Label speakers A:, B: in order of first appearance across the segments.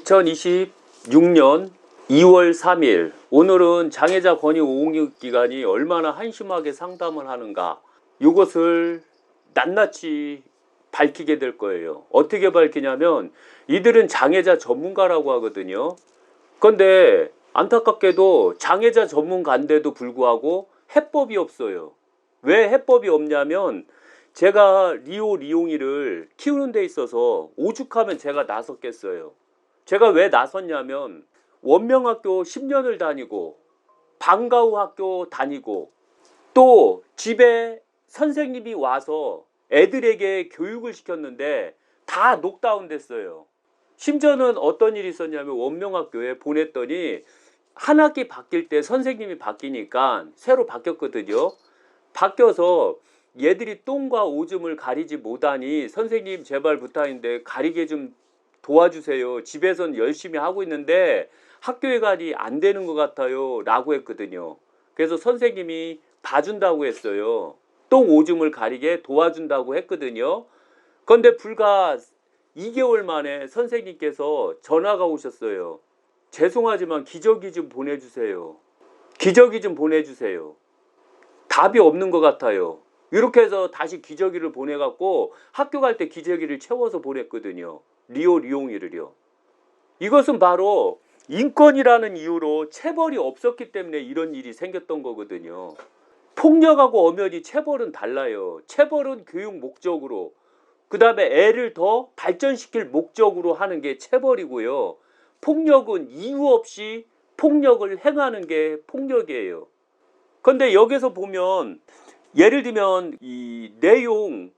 A: 2026년 2월 3일 오늘은 장애자 권익 옹호기관이 얼마나 한심하게 상담을 하는가, 이것을 낱낱이 밝히게 될 거예요. 어떻게 밝히냐면 이들은 장애자 전문가라고 하거든요. 그런데 안타깝게도 장애자 전문가인데도 불구하고 해법이 없어요. 왜 해법이 없냐면, 제가 리옹이를 키우는 데 있어서 오죽하면 제가 나섰겠어요. 제가 왜 나섰냐면, 원명학교 10년을 다니고 방과후 학교 다니고 또 집에 선생님이 와서 애들에게 교육을 시켰는데 다 녹다운 됐어요. 심지어는 어떤 일이 있었냐면, 원명학교에 보냈더니 한 학기 바뀔 때 선생님이 바뀌니까 새로 바뀌었거든요. 바뀌어서 얘들이 똥과 오줌을 가리지 못하니 선생님 제발 부탁인데 가리게 좀 도와주세요. 집에선 열심히 하고 있는데 학교에 가니 안 되는 것 같아요 라고 했거든요. 그래서 선생님이 봐준다고 했어요. 똥 오줌을 가리게 도와준다고 했거든요. 그런데 불과 2개월 만에 선생님께서 전화가 오셨어요. 죄송하지만 기저귀 좀 보내주세요. 기저귀 좀 보내주세요. 답이 없는 것 같아요. 이렇게 해서 다시 기저귀를 보내갖고 학교 갈 때 기저귀를 채워서 보냈거든요. 리옹이를요. 이것은 바로 인권이라는 이유로 체벌이 없었기 때문에 이런 일이 생겼던 거거든요. 폭력하고 엄연히 체벌은 달라요. 체벌은 교육 목적으로, 그 다음에 애를 더 발전시킬 목적으로 하는 게 체벌이고요. 폭력은 이유 없이 폭력을 행하는 게 폭력이에요. 그런데 여기서 보면, 예를 들면 이 내용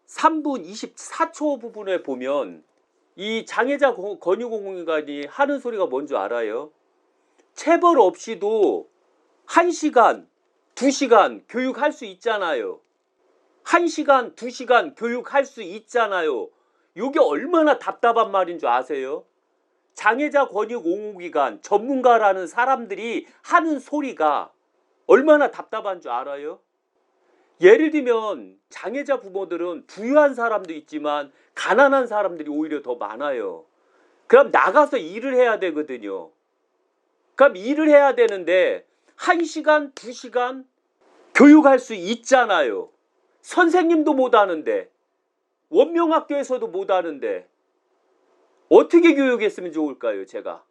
A: 3분 24초 부분에 보면 이 장애자 권익옹호기관이 하는 소리가 뭔지 알아요? 체벌 없이도 1시간, 2시간 교육할 수 있잖아요. 1시간, 2시간 교육할 수 있잖아요. 이게 얼마나 답답한 말인 줄 아세요? 장애자 권익옹호기관 전문가라는 사람들이 하는 소리가 얼마나 답답한 줄 알아요? 예를 들면 장애자 부모들은 부유한 사람도 있지만 가난한 사람들이 오히려 더 많아요. 그럼 나가서 일을 해야 되거든요. 그럼 일을 해야 되는데 1시간, 2시간 교육할 수 있잖아요. 선생님도 못 하는데, 원명학교에서도 못 하는데 어떻게 교육했으면 좋을까요, 제가?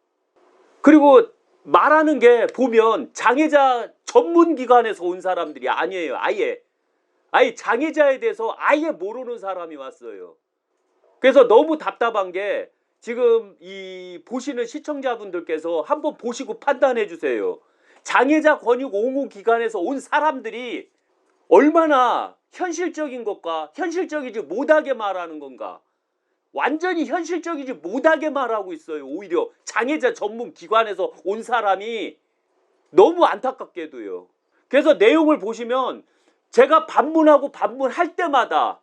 A: 그리고 말하는 게 보면 장애자 전문기관에서 온 사람들이 아니에요. 아예 장애자에 대해서 아예 모르는 사람이 왔어요. 그래서 너무 답답한 게, 지금 이 보시는 시청자분들께서 한번 보시고 판단해 주세요. 장애자 권익 옹호 기관에서 온 사람들이 얼마나 현실적인 것과 현실적이지 못하게 말하는 건가. 완전히 현실적이지 못하게 말하고 있어요. 오히려 장애자 전문 기관에서 온 사람이. 너무 안타깝게도요. 그래서 내용을 보시면 제가 반문하고 반문할 때마다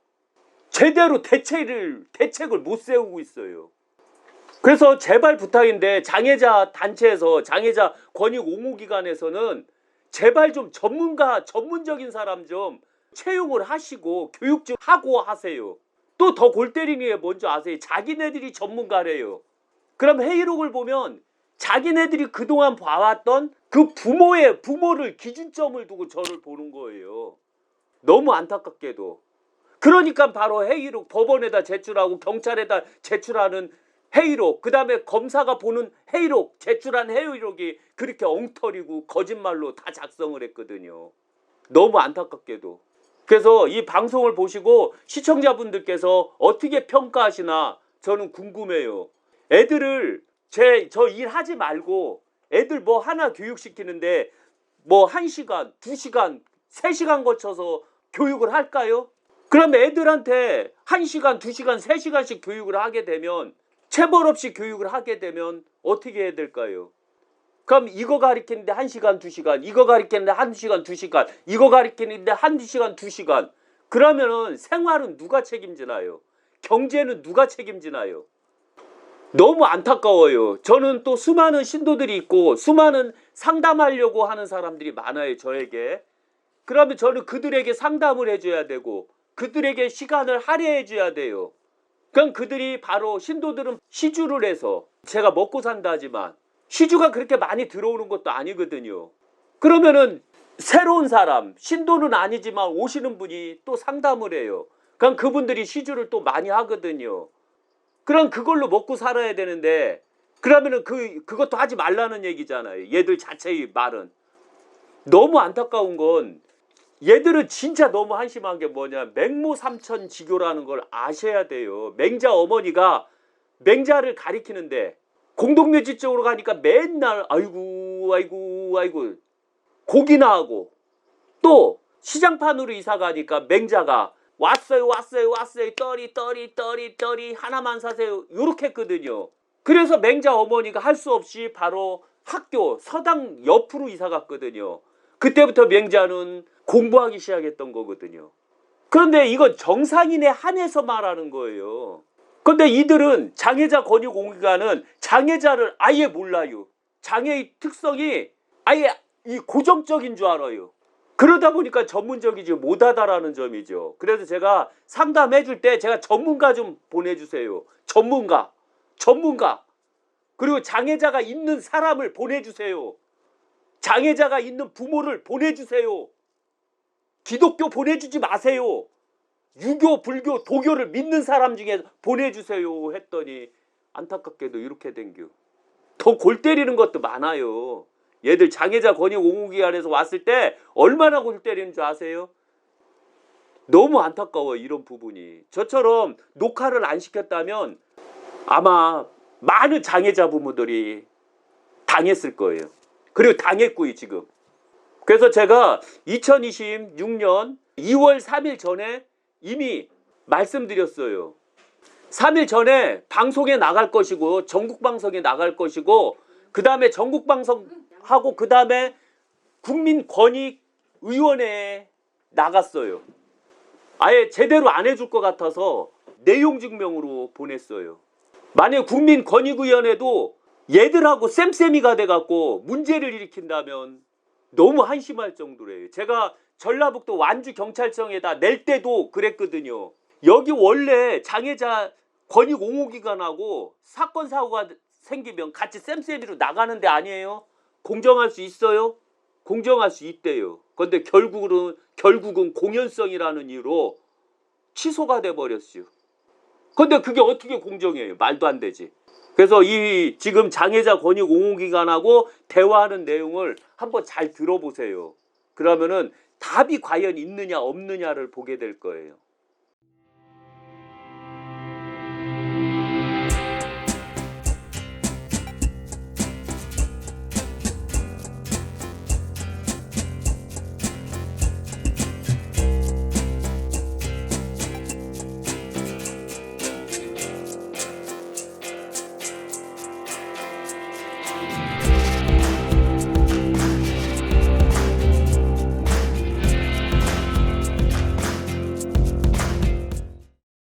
A: 제대로 대책을 못 세우고 있어요. 그래서 제발 부탁인데, 장애자 단체에서, 장애자 권익 옹호기관에서는 제발 좀 전문적인 사람 좀 채용을 하시고 교육 좀 하고 하세요. 또 더 골 때리는 게 뭔지 아세요? 자기네들이 전문가래요. 그럼 회의록을 보면 자기네들이 그동안 봐왔던 그 부모를 기준점을 두고 저를 보는 거예요. 너무 안타깝게도. 그러니까 바로 회의록 법원에다 제출하고 경찰에다 제출하는 회의록, 그 다음에 검사가 보는 회의록, 제출한 회의록이 그렇게 엉터리고 거짓말로 다 작성을 했거든요. 너무 안타깝게도. 그래서 이 방송을 보시고 시청자분들께서 어떻게 평가하시나 저는 궁금해요. 애들을 저 일 하지 말고 애들 뭐 하나 교육시키는데 뭐 1시간, 2시간, 3시간 거쳐서 교육을 할까요? 그럼 애들한테 1시간, 2시간, 3시간씩 교육을 하게 되면, 체벌 없이 교육을 하게 되면 어떻게 해야 될까요? 그럼 이거 가르치는데 1시간, 2시간, 이거 가르치는데 1시간, 2시간, 이거 가르치는데 1시간, 2시간. 그러면은 생활은 누가 책임지나요? 경제는 누가 책임지나요? 너무 안타까워요. 저는 또 수많은 신도들이 있고 수많은 상담하려고 하는 사람들이 많아요, 저에게. 그러면 저는 그들에게 상담을 해줘야 되고 그들에게 시간을 할애해 줘야 돼요. 그럼 그들이 바로 신도들은 시주를 해서 제가 먹고 산다 하지만 시주가 그렇게 많이 들어오는 것도 아니거든요. 그러면은 새로운 사람, 신도는 아니지만 오시는 분이 또 상담을 해요. 그럼 그분들이 시주를 또 많이 하거든요. 그럼 그걸로 먹고 살아야 되는데 그러면은 그것도 하지 말라는 얘기잖아요. 얘들 자체의 말은. 너무 안타까운 건 얘들은 진짜 너무 한심한 게 뭐냐, 맹모삼천지교라는 걸 아셔야 돼요. 맹자 어머니가 맹자를 가리키는데 공동묘지 쪽으로 가니까 맨날 아이고 아이고 아이고 고기나 하고, 또 시장판으로 이사 가니까 맹자가 왔어요 왔어요 왔어요 떠리 하나만 사세요 요렇게 했거든요. 그래서 맹자 어머니가 할 수 없이 바로 학교 서당 옆으로 이사 갔거든요. 그때부터 맹자는 공부하기 시작했던 거거든요. 그런데 이건 정상인에 한해서 말하는 거예요. 그런데 이들은 장애자 권익공익관은 장애자를 아예 몰라요. 장애의 특성이 아예 이 고정적인 줄 알아요. 그러다 보니까 전문적이지 못하다라는 점이죠. 그래서 제가 상담해 줄 때 제가 전문가 좀 보내주세요. 전문가. 그리고 장애자가 있는 사람을 보내주세요. 장애자가 있는 부모를 보내주세요. 기독교 보내주지 마세요. 유교, 불교, 도교를 믿는 사람 중에 보내주세요 했더니 안타깝게도 이렇게 된겨. 더 골 때리는 것도 많아요. 얘들 장애자 권익옹호기관에서 왔을 때 얼마나 골 때리는 줄 아세요? 너무 안타까워요, 이런 부분이. 저처럼 녹화를 안 시켰다면 아마 많은 장애자 부모들이 당했을 거예요. 그리고 당했고요, 지금. 그래서 제가 2026년 2월 3일 전에 이미 말씀드렸어요. 3일 전에 방송에 나갈 것이고 전국방송에 나갈 것이고 그 다음에 전국방송하고 그 다음에 국민권익위원회에 나갔어요. 아예 제대로 안 해줄 것 같아서 내용 증명으로 보냈어요. 만약 국민권익위원회도 얘들하고 쌤쌤이가 돼갖고 문제를 일으킨다면 너무 한심할 정도래요. 제가 전라북도 완주경찰청에다 낼 때도 그랬거든요. 여기 원래 장애자 권익옹호기관하고 사건 사고가 생기면 같이 쌤쌤이로 나가는 데 아니에요? 공정할 수 있어요? 공정할 수 있대요. 그런데 결국은 공연성이라는 이유로 취소가 돼버렸어요. 근데 그게 어떻게 공정해요? 말도 안 되지. 그래서 이 지금 장애자 권익옹호기관하고 대화하는 내용을 한번 잘 들어보세요. 그러면은 답이 과연 있느냐 없느냐를 보게 될 거예요.